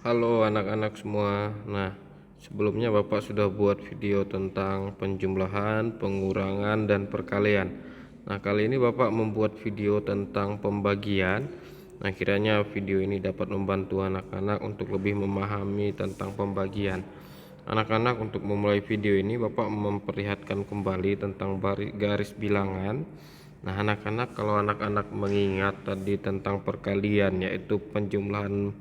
Halo anak-anak semua. Nah, sebelumnya Bapak sudah buat video tentang penjumlahan, pengurangan, dan perkalian. Nah, kali ini Bapak membuat video tentang pembagian. Nah, kiranya video ini dapat membantu anak-anak untuk lebih memahami tentang pembagian. Anak-anak, untuk memulai video ini Bapak memperlihatkan kembali tentang garis bilangan. Nah, anak-anak, kalau anak-anak mengingat tadi tentang perkalian, yaitu penjumlahan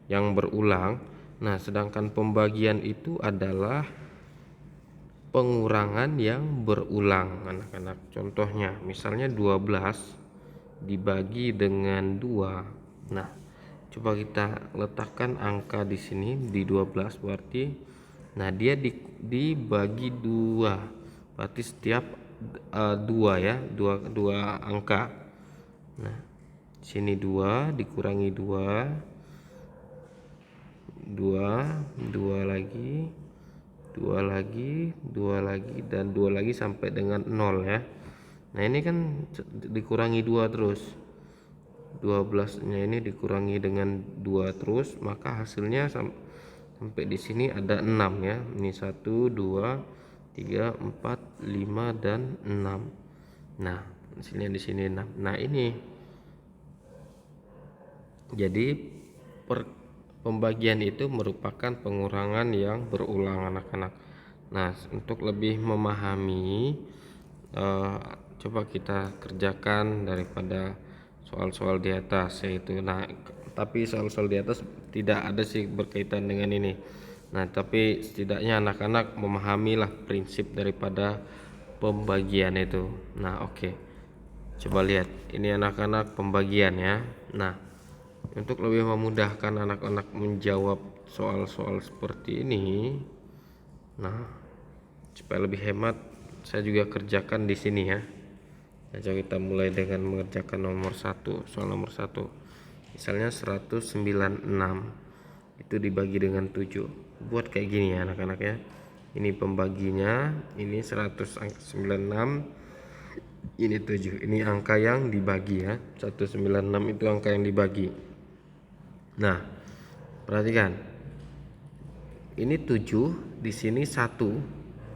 yang berulang. Nah, sedangkan pembagian itu adalah pengurangan yang berulang, anak-anak. Contohnya, misalnya 12 dibagi dengan 2. Nah, coba kita letakkan angka di sini di 12, berarti nah dia dibagi 2. Berarti setiap 2 ya, dua angka. Nah, sini 2 dikurangi 2, 2 lagi, 2 lagi, 2 lagi, dan 2 lagi sampai dengan 0 ya. Nah, ini kan dikurangi 2 terus. 12-nya ini dikurangi dengan 2 terus, maka hasilnya sampai di sini ada 6 ya. Ini 1 2 3 4 5 dan 6. Nah, hasilnya di sini 6. Nah, ini jadi pembagian itu merupakan pengurangan yang berulang, anak-anak. Nah, untuk lebih memahami, coba kita kerjakan daripada soal-soal di atas, yaitu tapi soal-soal di atas tidak ada sih berkaitan dengan ini. Nah, tapi setidaknya anak-anak memahamilah prinsip daripada pembagian itu. Nah, oke. Coba lihat, ini anak-anak pembagian ya. Nah, untuk lebih memudahkan anak-anak menjawab soal-soal seperti ini, nah, supaya lebih hemat, saya juga kerjakan di sini ya. Coba kita mulai dengan mengerjakan nomor 1, soal nomor 1. Misalnya 196 itu dibagi dengan 7. Buat kayak gini ya anak-anak ya. Ini pembaginya, ini 196, ini 7. Ini angka yang dibagi ya. 196 itu angka yang dibagi. Nah, perhatikan. Ini 7, di sini 1.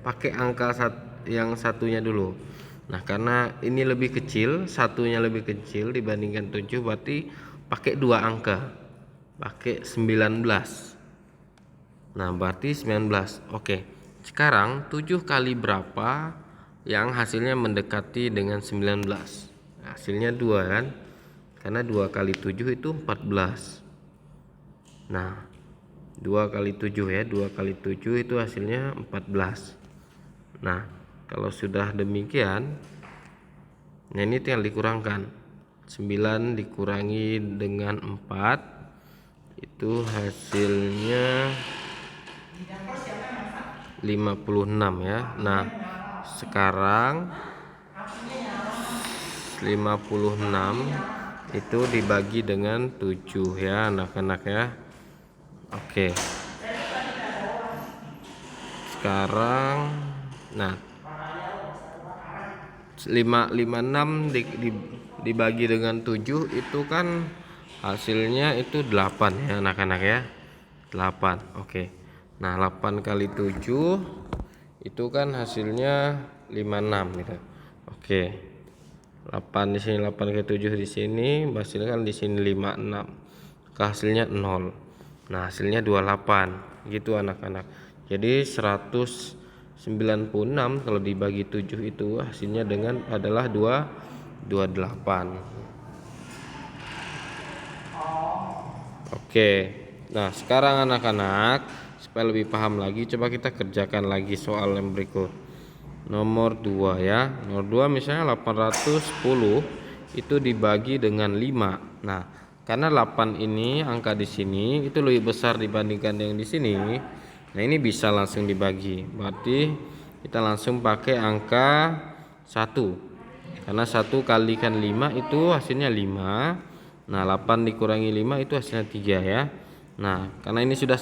Pakai angka yang satunya dulu. Nah, karena ini lebih kecil, satunya lebih kecil dibandingkan 7, berarti pakai 2 angka. Pakai 19. Nah, berarti 19. Oke. Sekarang 7 kali berapa yang hasilnya mendekati dengan 19? Hasilnya 2 kan? Karena 2 kali 7 itu 14. Nah, 2 kali 7 ya, 2 kali 7 itu hasilnya 14. Nah, kalau sudah demikian, nah ini tinggal dikurangkan. 9 dikurangi dengan 4, itu hasilnya 56 ya. Nah, sekarang 56 itu dibagi dengan 7 ya anak-anak ya. Oke. Sekarang nah 56 dibagi dengan 7 itu kan hasilnya itu 8 ya anak-anak ya. 8. Oke. Nah, 8 kali 7 itu kan hasilnya 56 gitu. Oke. 8 di sini, 8 kali 7 di sini, hasilnya kan di sini 56. Hasilnya 0. Nah, hasilnya 28 gitu anak-anak. Jadi 196 kalau dibagi 7 itu hasilnya adalah 28. Oke. Nah, sekarang anak-anak, supaya lebih paham lagi, coba kita kerjakan lagi soal yang berikut. Nomor 2 ya. Nomor 2 misalnya 810 itu dibagi dengan 5. Nah, karena 8 ini angka di sini itu lebih besar dibandingkan yang di sini. Nah, ini bisa langsung dibagi. Berarti kita langsung pakai angka 1. Karena 1 kalikan 5 itu hasilnya 5. Nah, 8 dikurangi 5 itu hasilnya 3 ya. Nah, karena ini sudah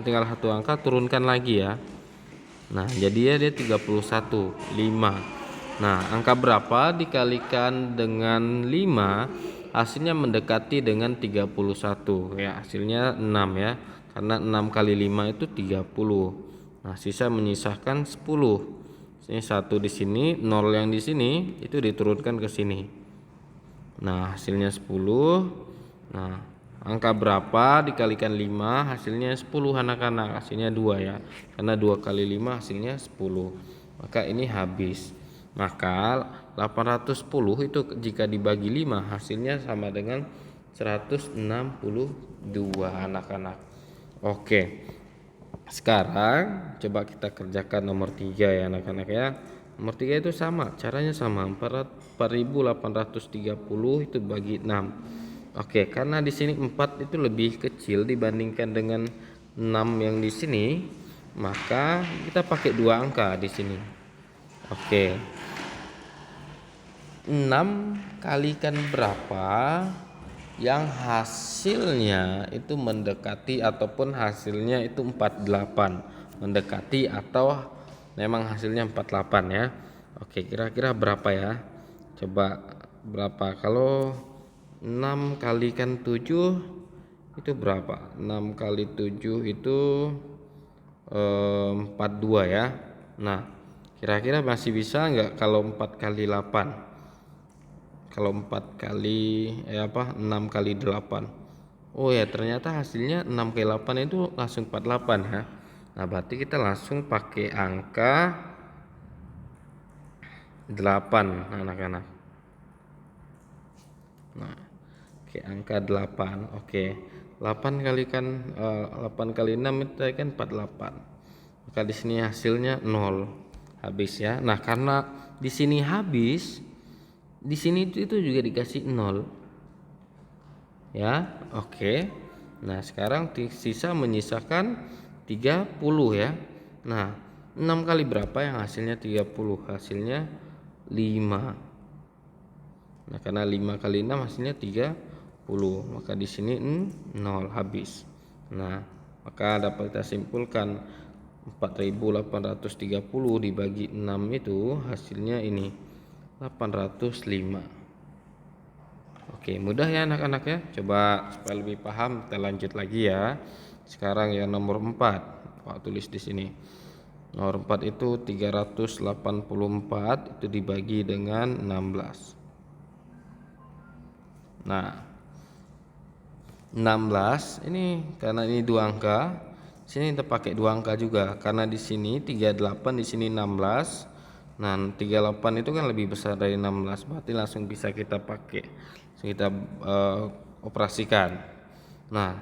tinggal satu angka, turunkan lagi ya. Nah, jadi dia 31, 5. Nah, angka berapa dikalikan dengan 5 hasilnya mendekati dengan 31 ya, hasilnya 6 ya, karena 6 kali 5 itu 30. Nah, sisa menyisakan 10. Ini 1 di sini, 0 yang di sini itu diturunkan ke sini. Nah, hasilnya 10. Nah, angka berapa dikalikan 5 hasilnya 10 anak-anak, hasilnya 2 ya, karena 2 kali 5 hasilnya 10. Maka ini habis. Maka 810 itu jika dibagi 5 hasilnya sama dengan 162 anak-anak. Oke, sekarang coba kita kerjakan nomor 3 ya anak-anak ya. Nomor 3 itu sama, caranya sama, 4830 itu bagi 6. Oke, karena di sini 4 itu lebih kecil dibandingkan dengan 6 yang di sini, maka kita pakai 2 angka di sini. Oke. 6 kalikan berapa yang hasilnya itu mendekati ataupun hasilnya itu 48, mendekati atau memang hasilnya 48 ya. Oke, kira-kira berapa ya? Coba berapa? Kalau 6 kalikan 7 itu berapa? 6 kali 7 itu 42 ya. Nah, kira-kira masih bisa enggak kalau 4 kali 8? Kalau 4 kali 6 kali 8. Oh ya, ternyata hasilnya 6 kali 8 itu langsung 48 ya. Nah, berarti kita langsung pakai angka 8 anak-anak. Nah, oke, angka 8. Oke. 8 kali 6 itu kan 48. Maka di sini hasilnya 0. Habis ya. Nah, karena di sini habis, di sini itu juga dikasih 0 ya. Oke, nah sekarang sisa menyisakan 30 ya. Nah, 6 kali berapa yang hasilnya 30? Hasilnya 5. Nah, karena 5 kali 6 hasilnya 30, maka di sini 0 habis. Nah, maka dapat kita simpulkan 4830 dibagi 6 itu hasilnya ini 805. Oke, mudah ya anak-anak ya. Coba supaya lebih paham kita lanjut lagi ya. Sekarang ya nomor 4. Pak tulis di sini. Nomor 4 itu 384 itu dibagi dengan 16. Nah, 16 ini karena ini 2 angka, sini kita pakai 2 angka juga karena di sini 38, di sini 16. Nah, 38 itu kan lebih besar dari 16, berarti langsung bisa kita pakai, kita operasikan. Nah,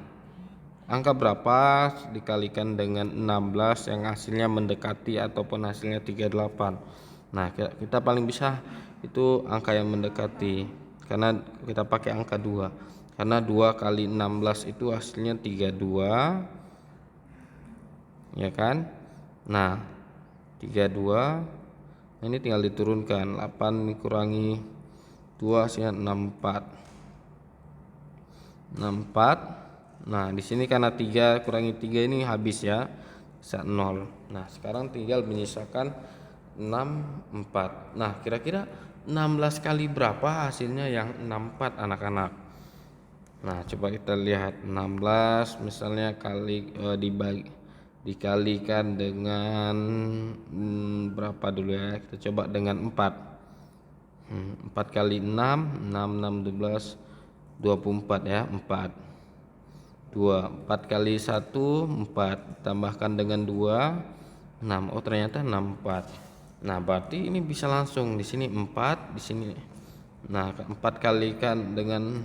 angka berapa dikalikan dengan 16 yang hasilnya mendekati ataupun hasilnya 38. Nah, kita paling bisa itu angka yang mendekati karena kita pakai angka 2. Karena 2 kali 16 itu hasilnya 32 ya kan. Nah, 32 ini tinggal diturunkan, 8 kurangi 2 hasilnya 64. Nah, di sini karena 3 kurangi 3 ini habis ya, bisa 0. Nah, sekarang tinggal menyisakan 64. Nah, kira-kira 16 kali berapa hasilnya yang 64 anak-anak? Nah, coba kita lihat 16 misalnya dikalikan dengan berapa dulu ya, kita coba dengan 4. 4 kali 6, 6 12 24 ya, 4 4 kali 1 4 tambahkan dengan 2 6. Oh, ternyata 64. Nah, berarti ini bisa langsung di sini 4 di sini. Nah, 4 kalikan dengan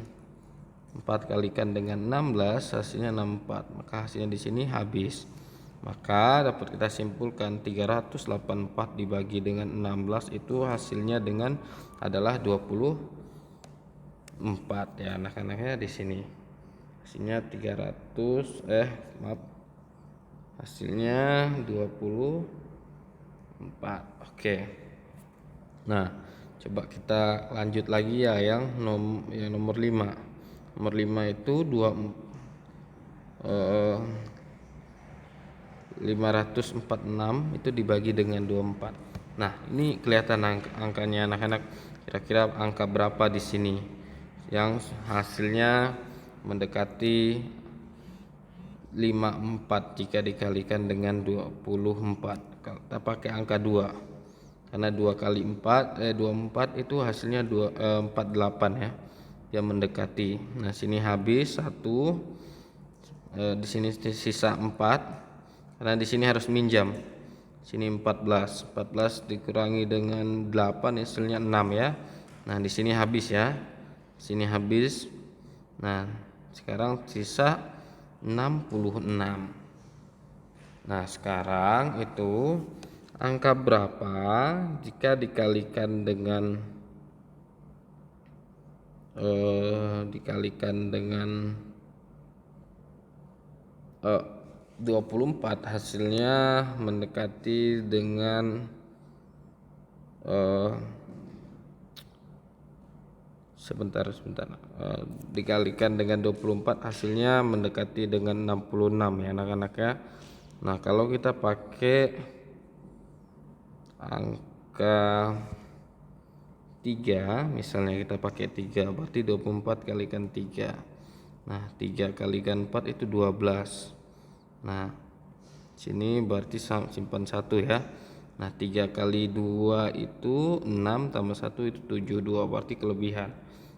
16 hasilnya 64, maka hasilnya di sini habis. Maka dapat kita simpulkan 384 dibagi dengan 16 itu hasilnya adalah 24 ya anak-anaknya di sini. Hasilnya hasilnya 24. Oke. Nah, coba kita lanjut lagi ya yang nomor 5. Nomor 5 itu 546 itu dibagi dengan 24. Nah, ini kelihatan angkanya anak-anak. Kira-kira angka berapa di sini? yang hasilnya mendekati 54 jika dikalikan dengan 24. Kita pakai angka 2 karena 2 kali 4 24 itu hasilnya 48 ya, dia mendekati. Nah sini habis 1, di sini sisa 4 karena di sini harus minjam. Sini 14 dikurangi dengan 8 hasilnya 6 ya. Nah di sini habis ya, sini habis. Nah sekarang sisa 66. Nah sekarang itu angka berapa jika dikalikan dengan 24, hasilnya mendekati dengan dikalikan dengan 24 hasilnya mendekati dengan 66 ya anak-anak ya. Nah kalau kita pakai angka 3, misalnya kita pakai 3, berarti 24 kalikan 3. Nah 3 kalikan 4 itu 12. Nah sini berarti simpan 1 ya. Nah 3 kali 2 itu 6 tambah 1 itu 7, 2 berarti kelebihan.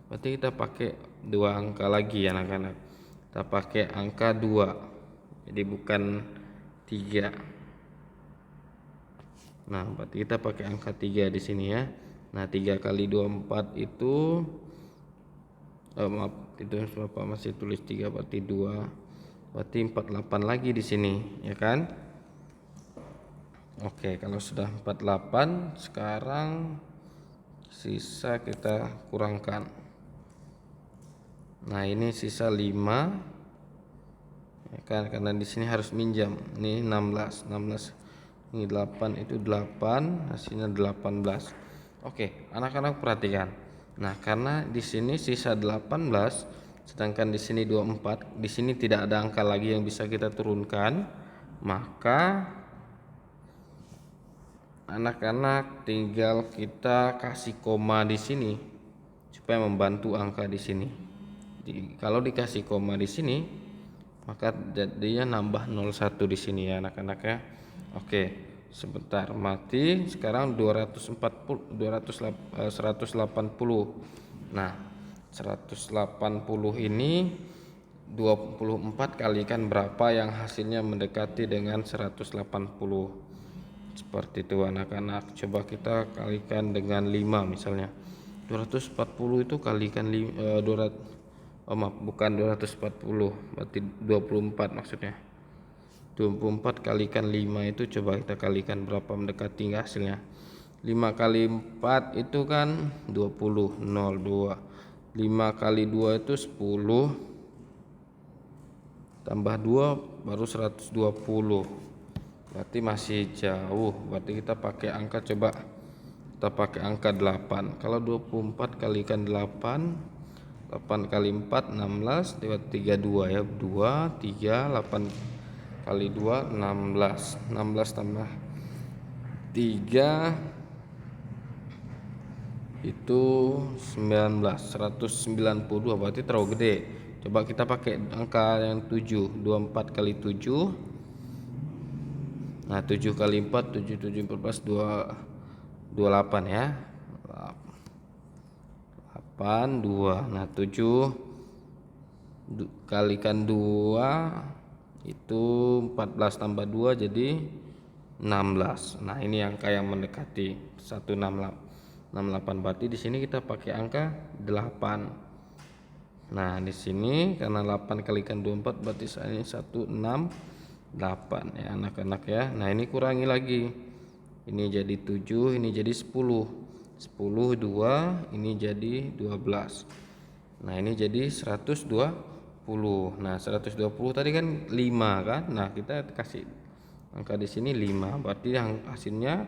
Berarti kita pakai 2 angka lagi ya anak-anak. Kita pakai angka 2, jadi bukan 3. Nah berarti kita pakai angka 3 di sini ya. Nah 3 kali 24 itu maaf, itu Bapak masih tulis 3 berarti 2, berarti 48 lagi di sini ya kan. Oke, kalau sudah 48 sekarang sisa kita kurangkan. Nah ini sisa 5 ya kan, karena di sini harus minjam. Ini 16 ini 8 itu 8 hasilnya 18. Oke anak-anak perhatikan. Nah karena di sini sisa 18 sedangkan di sini 24, di sini tidak ada angka lagi yang bisa kita turunkan, maka anak-anak tinggal kita kasih koma di sini supaya membantu angka di sini. Kalau dikasih koma di sini maka jadinya nambah 01 di sini ya anak-anak ya. Oke, sebentar mati. Sekarang 180. Nah 180 ini 24 kalikan berapa yang hasilnya mendekati dengan 180. Seperti itu anak-anak. Coba kita kalikan dengan 5 misalnya. 240 itu kalikan 200, bukan 240, berarti 24 maksudnya. 24 kalikan 5 itu coba kita kalikan berapa mendekati enggak hasilnya. 5 kali 4 itu kan 20, 02. 5 kali 2 itu 10 tambah 2 baru 120. Berarti masih jauh. Berarti kita pakai angka, coba kita pakai angka 8. Kalau 24 kalikan 8, 8 kali 4 16, lewat 32 ya, 2 3 8 kali 2 16, 16 tambah 3 itu 19, 192, berarti terlalu gede. Coba kita pakai angka yang 7, 24 kali 7. Nah 7 kali 4 7 7 14 28 ya, 8 2. Nah 7 kalikan 2 itu 14 tambah 2 jadi 16. Nah ini angka yang mendekati 168. Berarti di sini kita pakai angka 8. Nah di sini karena 8 kalikan 24 berarti ini 168 ya anak-anak ya. Nah ini kurangi lagi, ini jadi 7, ini jadi 10, 10 2, ini jadi 12. Nah ini jadi 120. Nah 120 tadi kan 5 kan. Nah kita kasih angka di sini 5, berarti yang hasilnya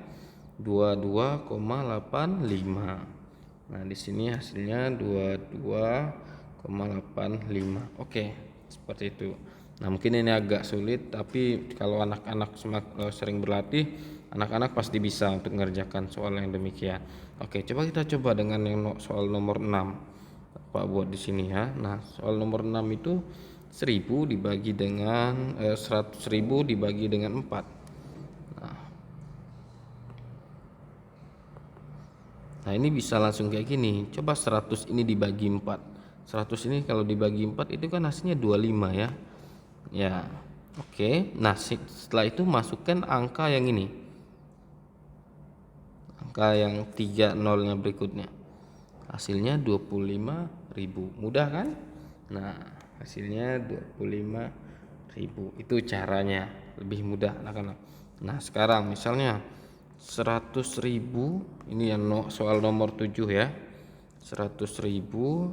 22,85. Nah di sini hasilnya 22,85. Oke, seperti itu. Nah mungkin ini agak sulit, tapi kalau anak-anak sering berlatih, anak-anak pasti bisa untuk mengerjakan soal yang demikian. Oke, coba kita coba dengan yang soal nomor 6. Pak buat di sini ya. Nah, soal nomor 6 itu 1000 dibagi dengan 100.000 dibagi dengan 4. Nah, ini bisa langsung kayak gini. Coba 100 ini dibagi 4. 100 ini kalau dibagi 4 itu kan hasilnya 25 ya. Ya. Oke. Nah, setelah itu masukkan angka yang ini. Angka yang 3 nolnya berikutnya. Hasilnya 25.000. Mudah kan? Nah, hasilnya 25.000. Itu caranya. Lebih mudah anak-anak. Nah, sekarang misalnya 100.000, ini yang soal nomor 7 ya. 100.000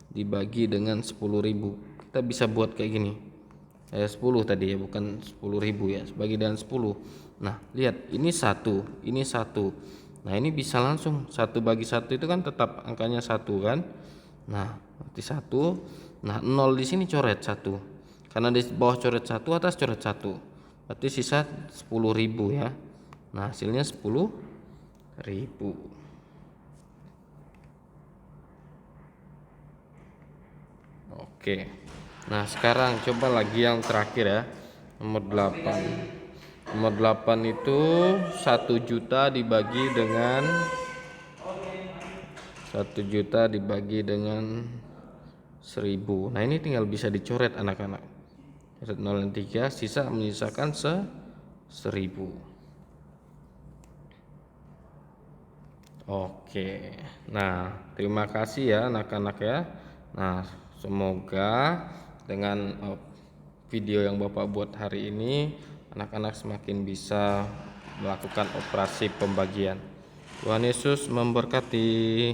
dibagi dengan 10.000. Kita bisa buat kayak gini. 10 tadi ya, bukan 10.000 ya. Bagi dengan 10. Nah, lihat, ini 1, ini 1. Nah, ini bisa langsung 1 bagi 1 itu kan tetap angkanya 1 kan. Nah, berarti 1. Nah, 0 di sini coret 1. Karena di bawah coret 1, atas coret 1. Berarti sisa 10.000 ya. Nah, hasilnya 10.000. Oke. Nah, sekarang coba lagi yang terakhir ya. Nomor 8. Nomor 8 itu 1 juta dibagi dengan 1 juta dibagi dengan 1000. Nah, ini tinggal bisa dicoret anak-anak. Coret 0 dan 3, sisa menyisakan 1000. Oke. Nah, terima kasih ya anak-anak ya. Nah, semoga dengan video yang Bapak buat hari ini anak-anak semakin bisa melakukan operasi pembagian. Tuhan Yesus memberkati.